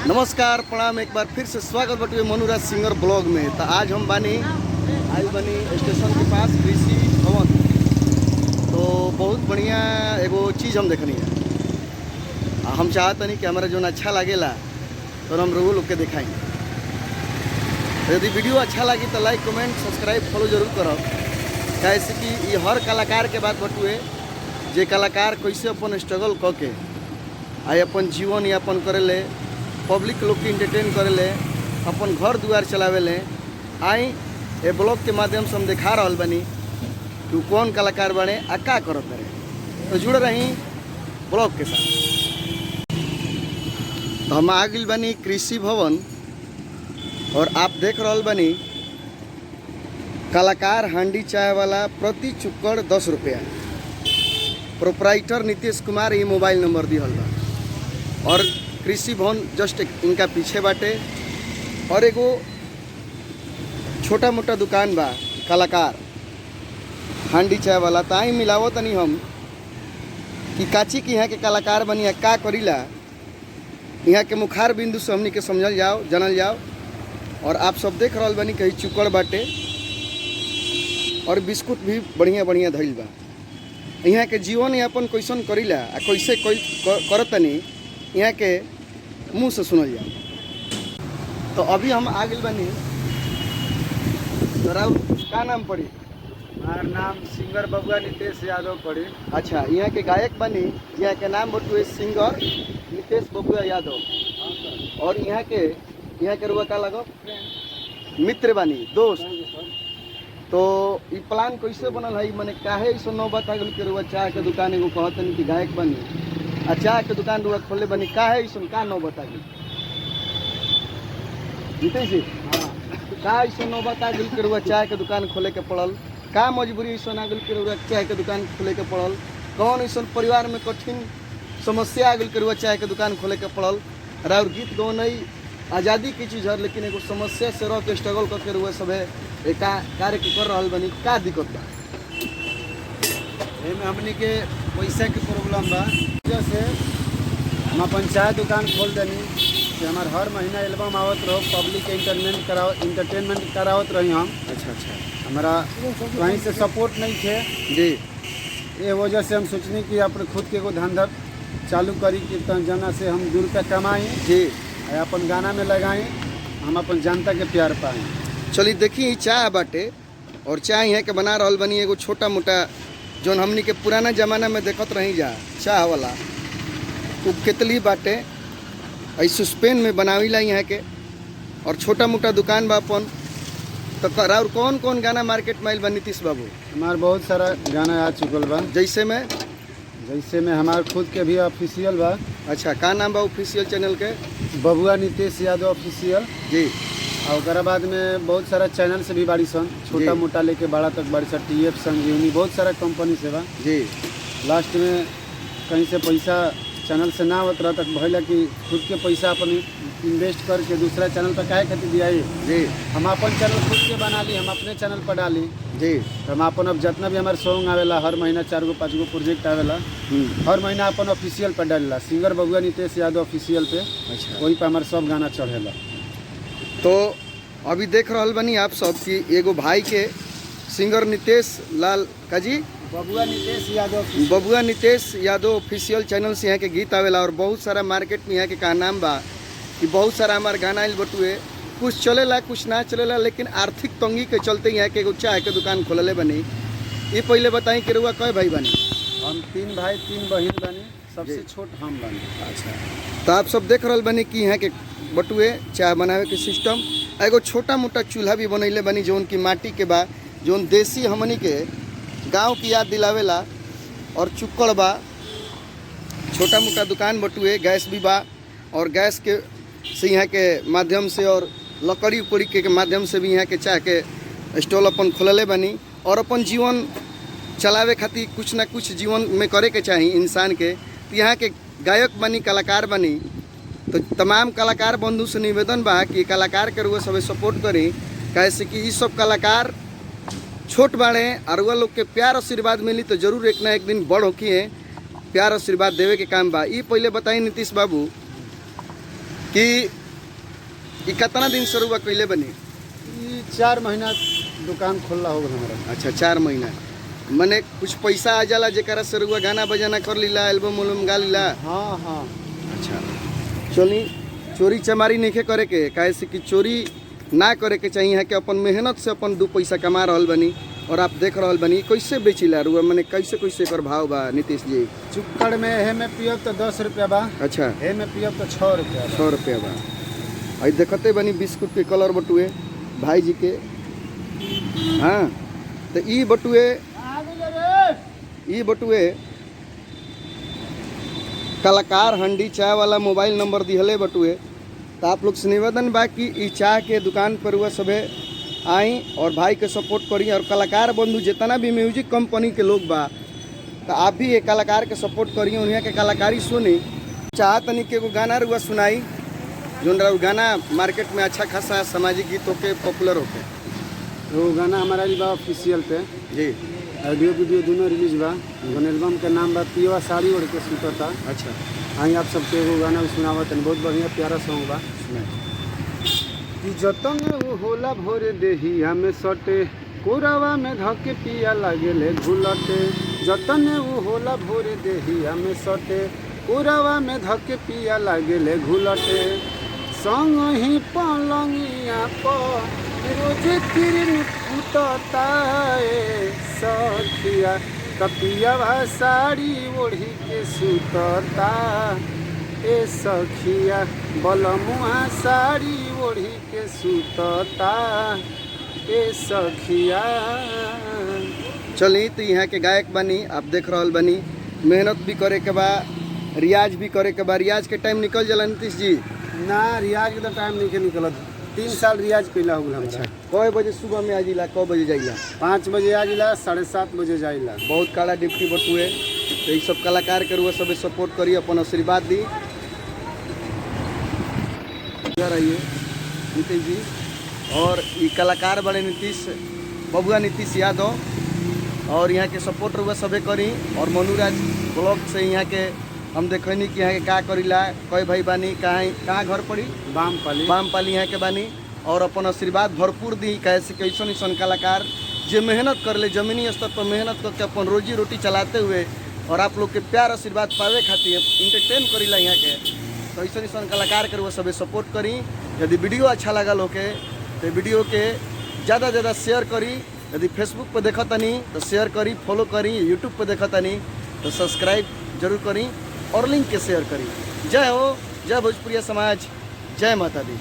नमस्कार प्रणाम, एक बार फिर से स्वागत बटुए मनुराज सिंगर ब्लॉग में। तो आज हम बनी स्टेशन के पास कृषि भवन। तो बहुत बढ़िया एगो चीज़ हम देखनी है। हम चाहते नहीं कि हमारा जो अच्छा लगेला तो हम रोग लोग के दिखाएंगे। यदि वीडियो अच्छा लगी तो लाइक कमेंट सब्सक्राइब फॉलो जरूर करो। कैसे कि ये हर कलाकार के बात बटुए जे कलाकार कैसे अपन स्ट्रगल करके आई अपन जीवन यापन करेले, पब्लिक लोग के इंटरटेन करेले, अपन घर दुआर चलावेले। आई ए ब्लॉग के माध्यम से हम दिखा रहा बनी कि कौन कलाकार बने आ का करत रहे। तो जुड़ रही ब्लॉग के साथ। तो हम आ गई बनी कृषि भवन और आप देख रहा बनी कलाकार हांडी चाय वाला प्रति चुक्कड़ 10 रुपया। प्रोपराइटर नीतीश कुमार ये मोबाइल नंबर दिहल बा और कृषि भवन जस्ट इनका पीछे बाटे। और एगो छोटा मोटा दुकान बा कलाकार हांडी चाय वाला। तो आई मिलावो तनी हम कि काची की यहाँ के कलाकार बनी का करीला, यहाँ के मुखार बिंदु से हमनी के समझल जाओ, जानल जाओ। और आप सब देख रहा बनी कहीं चुकड़ बाटे और बिस्कुट भी बढ़िया बढ़िया धइल बा। यहाँ के जीवन यापन कैसन करीला आ कैसे करतनी यहाँ के मुँह से सुनल जाओ। तो अभी हम आ गए बनी। तो का नाम पड़ी? हमार नाम सिंगर बबुआ नितेश यादव पड़ी। अच्छा, यहाँ के गायक बनी, यहाँ के नाम बटुए सिंगर नितेश बबुआ यादव। और यहाँ के रुआ का लगो मित्र बनी, दोस्त। तो ये प्लान कैसे बनल है? मैंने काहे ऐसा नौ बता गल के रुआ चाय के दुकान एगो कहतनी कि गायक बनी आ चाय के दुकान रुआ खोले बनी, काहे ऐसा का नौ बता गल जीते जी? हाँ, का ऐसा नौ बता गल के रुआ चाय के दुकान खोले के पड़ल? का मजबूरी ऐसा आ गल के रुआ चाय के दुकान खोले के पड़ल? कौन ऐसा परिवार में कठिन समस्या आ गल के रुआ चाय के दुकान खोले के पड़ल? और गीत गौनई आज़ादी की चीज़ है, लेकिन एगो समस्या से रह के स्ट्रगल करके रुआ सब कार्य कर रहा बनी। का दिक्कत बा? एमे हमनी के पैसा के प्रॉब्लम बा, वजह से हम अपन चाय दुकान खोल देनी कि हमार हर महीना एल्बम आवत रहो, पब्लिक के इंटरटेनमेंट करावत रही हम। अच्छा, हमारा कहीं से सपोर्ट नहीं थे जी। ये वजह से हम सोचनी कि अपने खुद के एगो धंधा चालू करी कि जना से हम 2 रुपया कमाई जी, अपन गाना में लगाई, हम अपन जनता के प्यार पाए। चलिए देखिए चाय बाटे और चाय यहाँ के बना रहा बनी एगो छोटा मोटा जौन हमनी के पुराना जमाना में देखत रही जा चाय वाला तो केतली बाटे ऐसे स्पेन में बनावीला यहाँ के। और छोटा मोटा दुकान बा अपन। तो और कौन कौन गाना मार्केट में आइल बा नीतीश बाबू? हमार बहुत सारा गाना आ चुकल बा, जैसे में हमार खुद के भी ऑफिशियल बा। अच्छा, का नाम बा ऑफिशियल चैनल के? बबुआ नितेश यादव ऑफिशियल जी। और बाद में बहुत सारा चैनल से भी बाड़ी सन, छोटा मोटा लेके बड़ा तक बाड़ी सन, TF संजीवनी, बहुत सारा कंपनी से बा जी। लास्ट में कहीं से पैसा चैनल से ना होत रहा तक भैया कि खुद के पैसा अपन इन्वेस्ट करके दूसरा चैनल पर काहे खातिर दिया जी। हम अपन चैनल खुद के बना ली, हम अपने चैनल पर डाली जी। तो हम अपन अब जितना भी हमारे सॉन्ग आवेला हर महीना 4 गो 5 गो प्रोजेक्ट आवेला, हर महीना अपन ऑफिशियल पर डालेला, सिंगर बबुआ नितेश यादव ऑफिशियल पे। अच्छा, वहीं पर हमारे सब गाना चढ़ेला। तो अभी देख रहा बनी आप सब कि एगो भाई के सिंगर नितेश लाल काजी बबुआ नितेश यादव ऑफिशियल चैनल से यहाँ के गीत आवेला। और बहुत सारा मार्केट में यहाँ के का नाम बा कि बहुत सारा हमारे गाना आइल बटुए, कुछ चलेला कुछ ना चलेला, लेकिन आर्थिक तंगी के चलते यहाँ के एगो चाय के दुकान खोलले बनी। ये पहले बताई कि रुआ कई भाई बनी? हम 3 भाई 3 बहन बनी, सबसे छोट हम बनी। अच्छा, तो आप सब देख रहा बनी कि यहाँ के बटुए चाय बनावे के सिस्टम। एगो छोटा मोटा चूल्हा भी बनैले बनी जौन की माटी के बा, जौन देसी हमनी के गांव की याद दिलावेला। और चुक्कड़ बा, छोटा मोटा दुकान बटुए, गैस भी बा। और गैस के से यहाँ के माध्यम से और लकड़ी उकड़ी के माध्यम से भी यहाँ के चाय के स्टॉल अपन खोलले बनी। और अपन जीवन चलावे खातिर कुछ ना कुछ जीवन में करे के चाहिए इंसान के। तो यहाँ के गायक बनी, कलाकार बनी। तो तमाम कलाकार बंधु से निवेदन बा कि कलाकार के रुआ सब सपोर्ट करी, कैसे कि ये सब कलाकार छोट बाड़े और वह लोग के प्यार आशीर्वाद मिली तो जरूर एक ना एक दिन बड़ होकी है। प्यार आशीर्वाद देवे के काम बा। ये पहले बताई नीतीश बाबू कि ई कितना दिन से रुआ कैले बनी? ये 4 महीना दुकान खोलला हो गल हमारा। अच्छा 4 महीना। मने कुछ पैसा आ जाला जेकरा से रुआ गाना बजाना कर लीला, एल्बम उल्बम गा लीला? हाँ हाँ। अच्छा चली, चोरी चमारी नहीं करे के, काहे से कि चोरी ना करे के चाहिए है कि अपन मेहनत से अपन 2 पैसा कमा रहल बनी। और आप देख रहल बनी कैसे बेचिला रुआ, मैंने कैसे कैसे कर भाव बा नीतीश जी? चुक्कड़ में हे में पियब तो 10 रुपया बा, अच्छा हे में पियब तो 6 रुपया बा। 6 रुपया बा। आई देखते बनी बिस्कुट के कलर बटुए भाई जी के। हाँ तो ई बटुए कलाकार हंडी चाय वाला मोबाइल नंबर दिहले बटुए। तो आप लोग से निवेदन बा कि ई चाय के दुकान पर हुआ सभे आई और भाई के सपोर्ट करी। और कलाकार बंधु जितना भी म्यूजिक कंपनी के लोग बा, तो आप भी ये कलाकार के सपोर्ट करिए, उन्हें के कलाकारी सुनी। चाहतनी के एगो गाना रुआ सुनाई जोन गाना मार्केट में अच्छा खासा सामाजिक गीत होके पॉपुलर होके। वो गाना हमारा बा ऑफिशियल पे जी, ऑडियो वीडियो दोनों रिलीज बा। जौन एल्बम के नाम बा पियवा साड़ी ओढ़ के सुतता। अच्छा आई आप सबके एगो गाना भी सुनावत, बहुत बढ़िया प्यारा सॉन्ग बा। कि जतन वो होला भोरे देही हमें सटे, कोरावा में धके पिया लागेले घुलटे। जतन वो होला भोरे देही हमें सटे, कोरावा में धके पिया लागेले घुलटे। संग ही पलंगिया पर रोज किरण फुटता सखिया, कपियावा साड़ी ओढ़ी के सुतता ए सखिया, बलमुआ साड़ी ओढ़ी के सुतता ए सखिया। चली तो यहाँ के गायक बनी, आप देख रहल बनी, मेहनत भी करे के बा, रियाज भी करे के बा। रियाज के टाइम निकल जाला नीतीश जी? ना रियाज के तो टाइम नहीं निकलत, 3 साल रियाज कैला हो गल हमरा। अच्छा कई बजे सुबह में आजिला, कई बजे जाइला? 5 बजे आजिला, 7:30 बजे जाइला। बहुत काला डिप्टी बटुए। तो ये सब कलाकार के रुआ सब सपोर्ट करिए, अपन आशीर्वाद दी रहिए नीतीश जी। और ये कलाकार बड़े नीतीश बबुआ नीतीश यादव, और यहाँ के सपोर्ट रुआ सबे करी। और मनुराज ब्लॉग से यहाँ के हम देखनी कि यहाँ के का करीला, कई भाई बानी, कहाँ घर पड़ी? बामपाली यहाँ के बानी। और अपन आशीर्वाद भरपूर दी, कैसे कैसन ऐसा कलाकार जो मेहनत कर ले, जमीनी स्तर पर मेहनत करके अपन रोजी रोटी चलाते हुए, और आप लोग के प्यार आशीर्वाद पावे खातिर इंटरटेन करीला यहाँ के। तो ऐसा कलाकार के वो सब सपोर्ट करी। यदि वीडियो अच्छा लगा लोके तो वीडियो के ज़्यादा से ज़्यादा शेयर करी। यदि फेसबुक पर देखतनी तो शेयर करी, फॉलो करी। यूट्यूब पर देखतनी तो सब्सक्राइब जरूर करी और लिंक के शेयर करी। जय हो, जय भोजपुरिया समाज, जय माता दी।